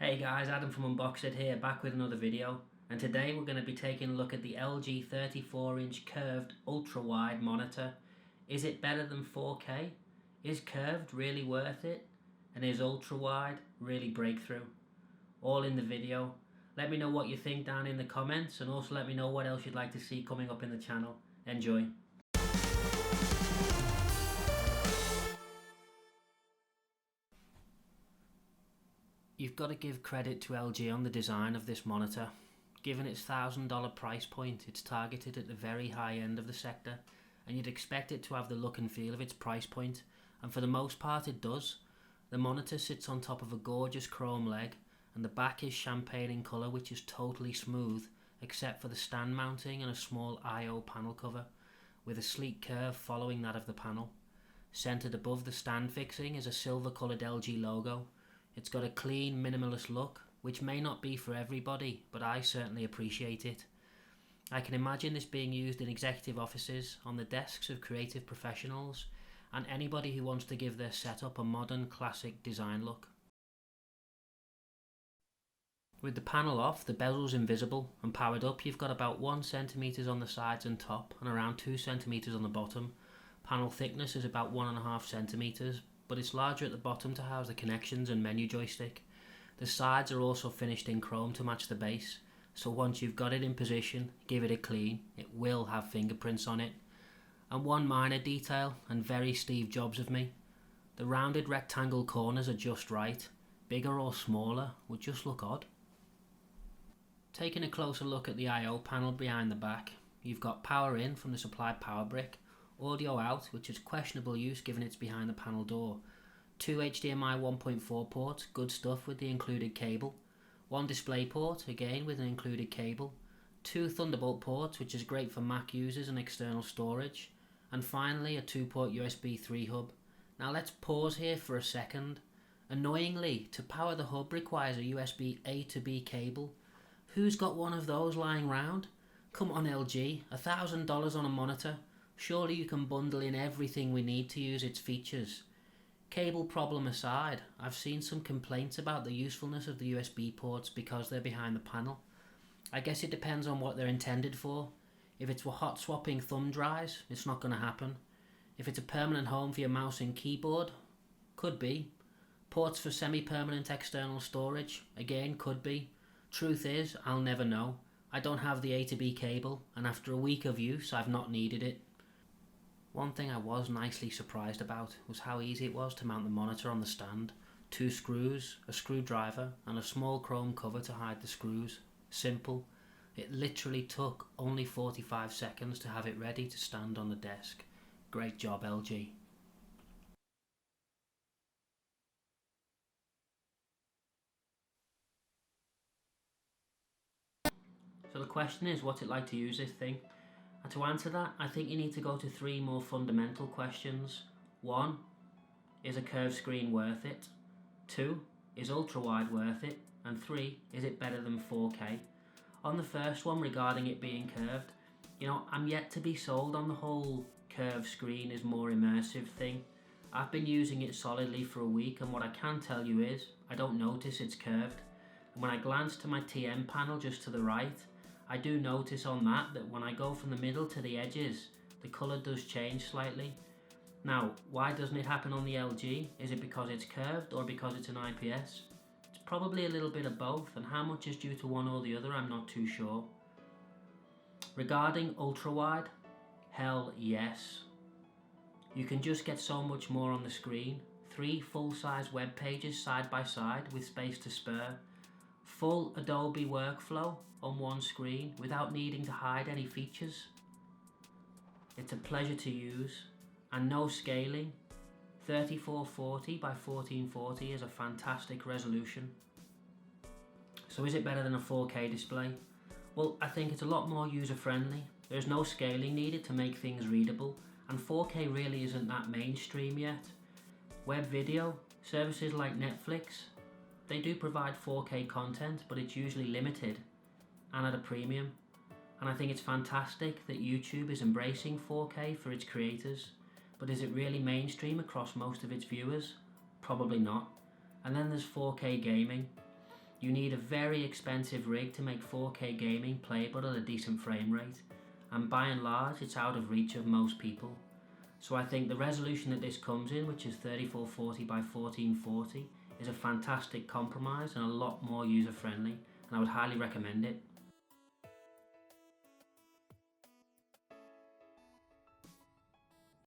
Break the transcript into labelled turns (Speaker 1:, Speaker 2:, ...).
Speaker 1: Hey guys, Adam from UnBoxedIT here, back with another video, and today we're going to be taking a look at the LG 34-inch curved ultra-wide monitor. Is it better than 4K? Is curved really worth it? And is ultra-wide really breakthrough? All in the video. Let me know what you think down in the comments, and also let me know what else you'd like to see coming up in the channel. Enjoy. You've got to give credit to LG on the design of this monitor. Given its $1,000 price point, it's targeted at the very high end of the sector, and you'd expect it to have the look and feel of its price point, and for the most part it does. The monitor sits on top of a gorgeous chrome leg, and the back is champagne in colour, which is totally smooth, except for the stand mounting and a small I/O panel cover, with a sleek curve following that of the panel. Centred above the stand fixing is a silver coloured LG logo. It's got a clean, minimalist look, which may not be for everybody, but I certainly appreciate it. I can imagine this being used in executive offices, on the desks of creative professionals, and anybody who wants to give their setup a modern, classic design look. With the panel off, the bezel's invisible, and powered up you've got about 1 cm on the sides and top, and around 2 cm on the bottom. Panel thickness is about 1.5 cm, but it's larger at the bottom to house the connections and menu joystick. The sides are also finished in chrome to match the base, so once you've got it in position, give it a clean, it will have fingerprints on it. And one minor detail, and very Steve Jobs of me, the rounded rectangle corners are just right. Bigger or smaller would just look odd. Taking a closer look at the I/O panel behind the back, you've got power in from the supplied power brick, audio out, which is questionable use given it's behind the panel door, 2 HDMI 1.4 ports, good stuff with the included cable, 1 display port, again with an included cable, 2 Thunderbolt ports, which is great for Mac users and external storage, and finally a 2-port USB 3 hub. Now let's pause here for a second. Annoyingly, to power the hub requires a USB A to B cable. Who's got one of those lying round? Come on LG, $1,000 on a monitor. Surely you can bundle in everything we need to use its features. Cable problem aside, I've seen some complaints about the usefulness of the USB ports because they're behind the panel. I guess it depends on what they're intended for. If it's for hot swapping thumb drives, it's not going to happen. If it's a permanent home for your mouse and keyboard, could be. Ports for semi-permanent external storage, again could be. Truth is, I'll never know. I don't have the A to B cable, and after a week of use I've not needed it. One thing I was nicely surprised about was how easy it was to mount the monitor on the stand. 2 screws, a screwdriver, and a small chrome cover to hide the screws. Simple. It literally took only 45 seconds to have it ready to stand on the desk. Great job, LG. So the question is, what's it like to use this thing? And to answer that, I think you need to go to 3 more fundamental questions. 1. Is a curved screen worth it? 2. Is ultra-wide worth it? And 3. Is it better than 4K? On the first one, regarding it being curved, I'm yet to be sold on the whole curved screen is more immersive thing. I've been using it solidly for a week, and what I can tell you is, I don't notice it's curved. And when I glance to my TM panel just to the right, I do notice on that when I go from the middle to the edges, the colour does change slightly. Now, why doesn't it happen on the LG? Is it because it's curved or because it's an IPS? It's probably a little bit of both, and how much is due to one or the other I'm not too sure. Regarding ultra-wide, hell yes. You can just get so much more on the screen. 3 full-size web pages side by side with space to spare. Full Adobe workflow on one screen without needing to hide any features. It's a pleasure to use, and no scaling. 3440 by 1440 is a fantastic resolution. So is it better than a 4K display? Well, I think it's a lot more user friendly. There's no scaling needed to make things readable, and 4K really isn't that mainstream yet. Web video, services like Netflix, they do provide 4K content, but it's usually limited and at a premium. And I think it's fantastic that YouTube is embracing 4K for its creators, but is it really mainstream across most of its viewers? Probably not. And then there's 4K gaming. You need a very expensive rig to make 4K gaming playable at a decent frame rate, and by and large it's out of reach of most people. So I think the resolution that this comes in, which is 3440 by 1440, is a fantastic compromise and a lot more user friendly, and I would highly recommend it.